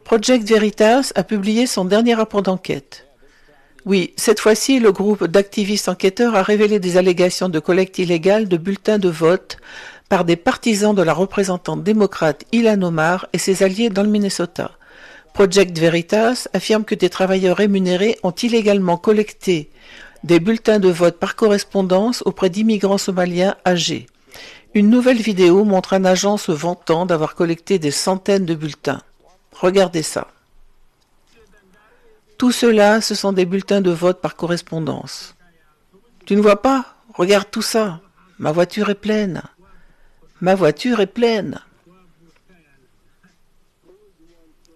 Project Veritas a publié son dernier rapport d'enquête. Oui, cette fois-ci, le groupe d'activistes enquêteurs a révélé des allégations de collecte illégale de bulletins de vote par des partisans de la représentante démocrate Ilhan Omar et ses alliés dans le Minnesota. Project Veritas affirme que des travailleurs rémunérés ont illégalement collecté des bulletins de vote par correspondance auprès d'immigrants somaliens âgés. Une nouvelle vidéo montre un agent se vantant d'avoir collecté des centaines de bulletins. Regardez ça. Tout cela, ce sont des bulletins de vote par correspondance. Tu ne vois pas? Regarde tout ça. Ma voiture est pleine. Ma voiture est pleine.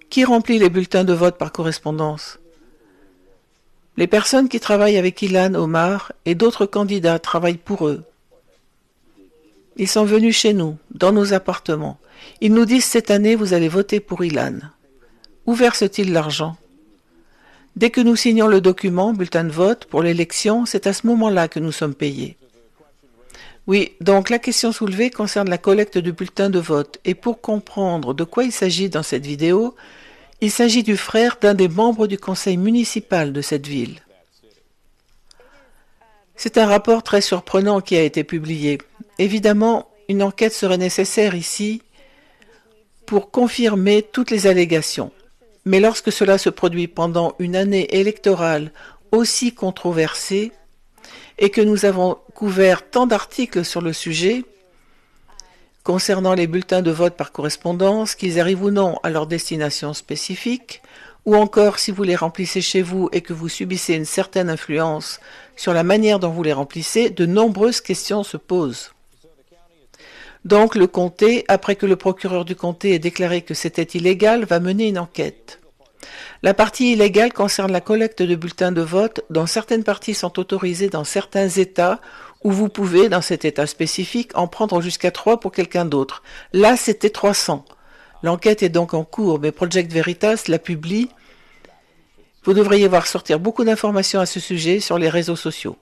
Qui remplit les bulletins de vote par correspondance? Les personnes qui travaillent avec Ilhan Omar et d'autres candidats travaillent pour eux. Ils sont venus chez nous, dans nos appartements. Ils nous disent cette année, vous allez voter pour Ilhan. Où verse-t-il l'argent? Dès que nous signons le document, bulletin de vote, pour l'élection, c'est à ce moment-là que nous sommes payés. Oui, donc la question soulevée concerne la collecte de bulletins de vote. Et pour comprendre de quoi il s'agit dans cette vidéo, il s'agit du frère d'un des membres du conseil municipal de cette ville. C'est un rapport très surprenant qui a été publié. Évidemment, une enquête serait nécessaire ici pour confirmer toutes les allégations. Mais lorsque cela se produit pendant une année électorale aussi controversée et que nous avons couvert tant d'articles sur le sujet concernant les bulletins de vote par correspondance, qu'ils arrivent ou non à leur destination spécifique, ou encore si vous les remplissez chez vous et que vous subissez une certaine influence sur la manière dont vous les remplissez, de nombreuses questions se posent. Donc le comté, après que le procureur du comté ait déclaré que c'était illégal, va mener une enquête. La partie illégale concerne la collecte de bulletins de vote dont certaines parties sont autorisées dans certains États où vous pouvez, dans cet État spécifique, en prendre jusqu'à 3 pour quelqu'un d'autre. Là, c'était 300. L'enquête est donc en cours, mais Project Veritas la publie. Vous devriez voir sortir beaucoup d'informations à ce sujet sur les réseaux sociaux.